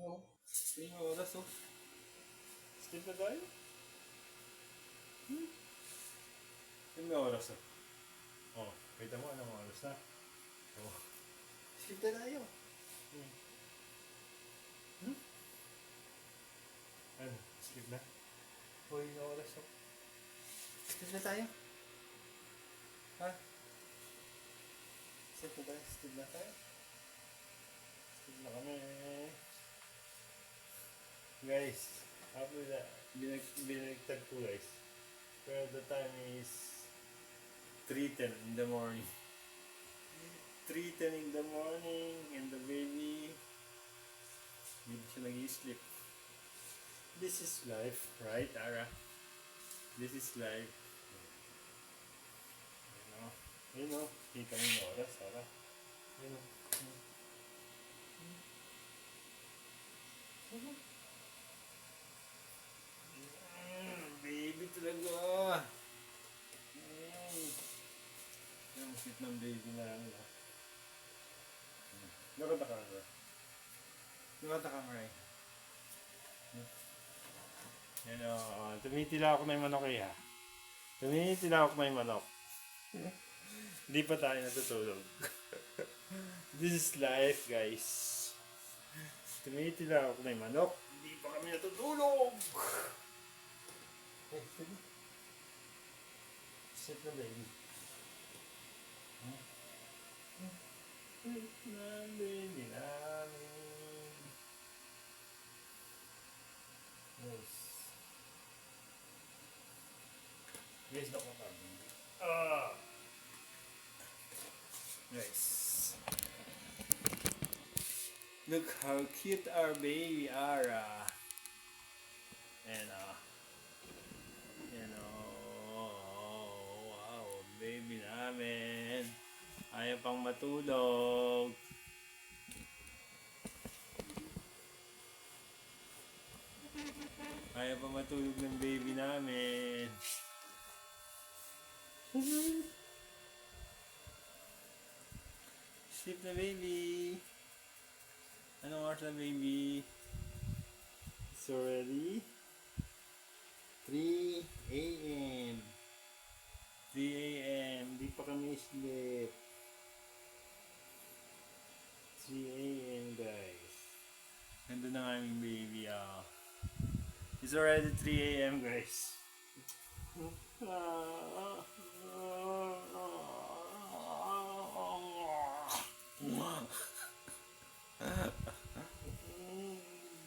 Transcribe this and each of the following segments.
Oo. Tingin mo oras, oh. Sleep na tayo? Tingin mo oras, oh. Oh, kita mo anong oras na? Oh. Sleep na tayo. Ano? Sleep na? Hoy, na oras, oh. Sleep na tayo. Ha? Sleep na tayo? Sleep na tayo? Sleep na kami. Guys, after that, binaliktad ko guys. Pero the time is 3:10 in the morning. 3:10 in the morning and the baby hindi siya nag-i-sleep. This is life, right, Ara? This is life. You know, kita mo yung oras, Ara. You know. Baby talaga. Yung sweet ng baby namin. Nakataka ka. Nakataka ka eh. Yan o. Tumitila ako na yung manok eh ha. Tumitila ako na yung manok. Hindi pa tayo natutulog. This is life guys. Tumitila ako na yung manok. Hindi pa kami natutulog. Sit na baby. Sit na baby namin. Yes. Guys, nakakabing. Nice. Look how cute our baby Ara. And wow, baby namin. Ayaw pang matulog. Ayaw pang matulog ng baby namin. Sleep na baby. Anong oras na baby? It's already 3 a.m. 3 a.m. Di pa kami sleep. 3 a.m. guys. Nandun na nga aming baby. It's already 3 a.m. guys.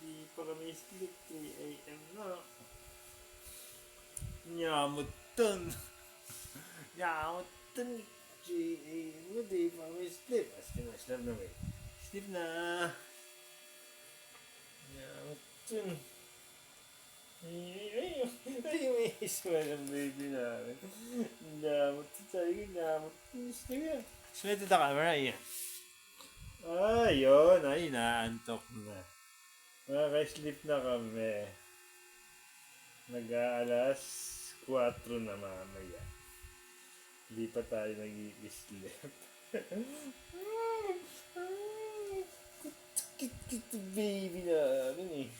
Di pa kami sleep. 3 a.m. na. Nyamutan. Nyamutan. 3 a.m. Di pa kami sleep. Sleep na wait. Sleep na. Nyamutan. Ay, may smell ang baby namin. Nyamutan. Sabi ko, nyamutan. Smell to the camera. Ayan. Ayun. Ay, naantok na. Makaka-sleep na kami. Nag-aalas 4 na mamaya. Hindi pa tayo nag-i-sleep. Kit baby namin eh.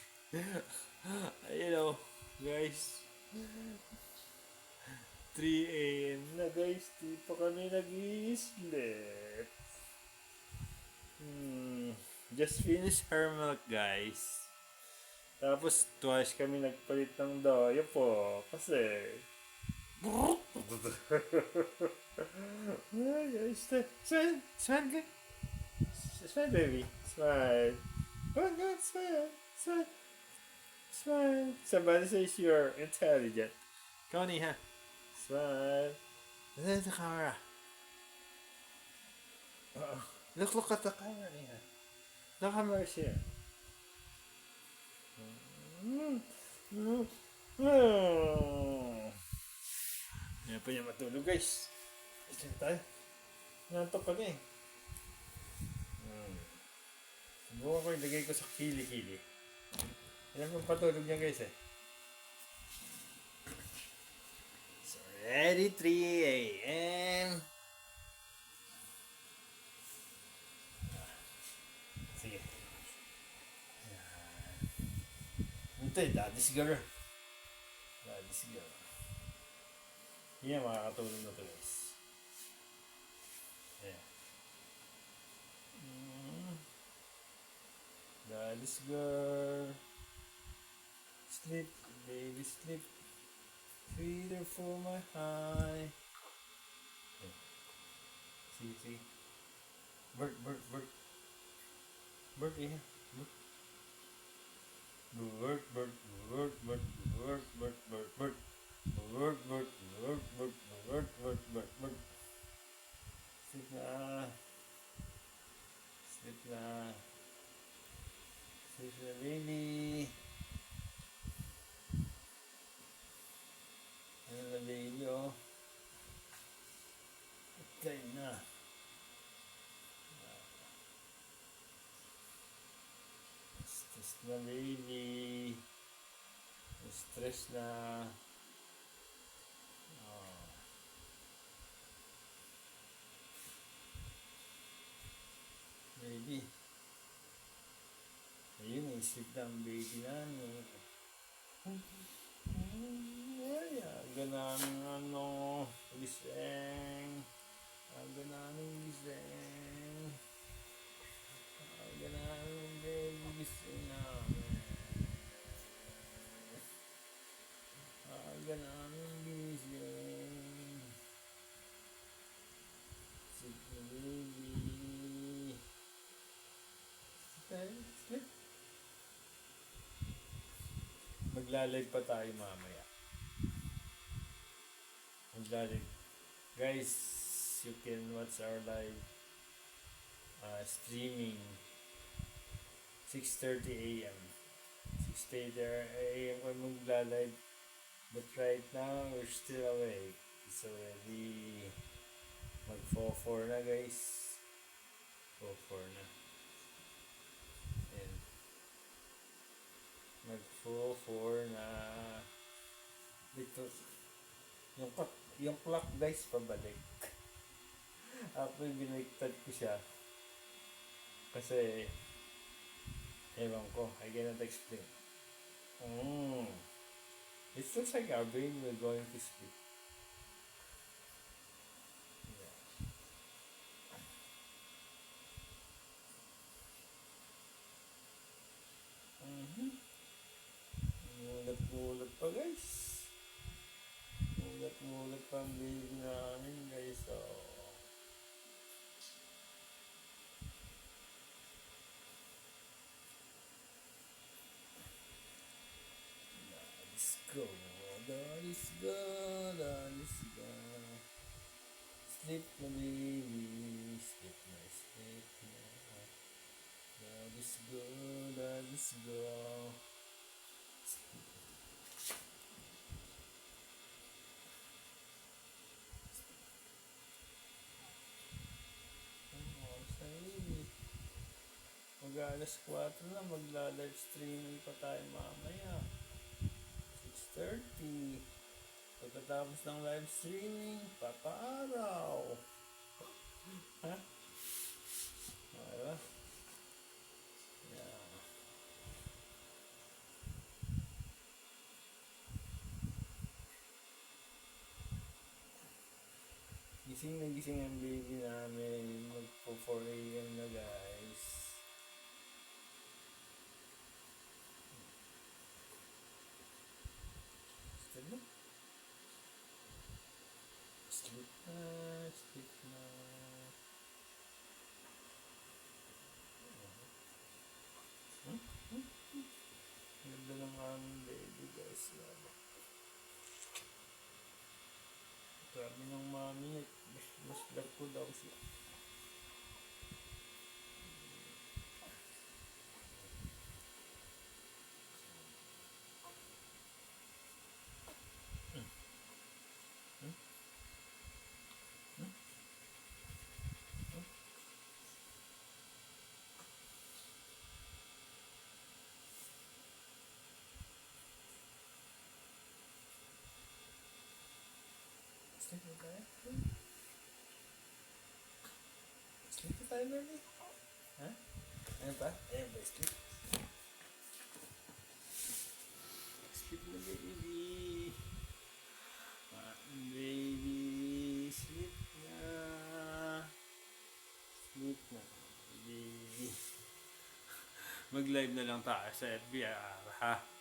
Ayun o, guys. 3 a.m. na guys. Di pa kami nag-i-sleep. Just finished her milk guys. Tapos twice kami nagpalit ng doyo po. Kasi smile. Smile. Smile baby. Smile. Oh God, smile. Smile. Smile. Somebody says you're intelligent. Connie, ha? Smile. Look at the camera. Look at the camera here. The camera is here. Yan pa niya matulog guys. Ito na tayo. Nantok kami. Subukan ko ilagay ko sa kili-kili. Yan ang patulog niya guys eh. It's already 3 a.m. Sige. Ito eh, daddy's girl. Daddy's girl. Yan, makakatulong na to guys. Yeah. Daddy's girl. Sleep, baby, sleep. Sweeter for my high. Yeah. See. Bird. Bird, yeah. Bird. Sleep na. Sleep na. Sleep na, baby. Ano na, baby, oh. Okay na. Stress na, baby. Stress na. Oh. Baby. Ayun, isip na ang baby namin. Ay, aga namin gising. Aga namin gising. Aga namin baby gising namin. Aga namin gising. Sleep na baby. Sleep. Magla-live pa tayo mamaya. Magla-live. Guys, you can watch our live streaming 6:30 a.m. 6:30 a.m. ko magla-live. But right now, we're still awake. It's already mag-4 na guys. 4 na. And mag-4 na. Dito. Yung clock guys, pabalik. After binaliktad ko siya. Kasi, ewan ko, I cannot explain. It looks like our brain will going to sleep. Yeah. Mulat pa guys. Mulat pa ang baby namin guys. Oh. Let's go. Sleep na baby. Sleep na. Let's go. Mag-alas 4 na, magla-live streaming pa tayo mamaya. 6:30. Pagkatapos ng live streaming, papaaraw. Ha? Diba? Yeah. Gising ang baby namin. Magpo 4 a.m. na guys. Sleep na. Ganda ng aming baby guys. Grabe ng mami. Mas love ko daw siya. Sleep na tayo? Sleep na tayo, baby? Ha? Ano pa? Ayan ba, sleep? Mag-live na lang tayo sa FBR, ha?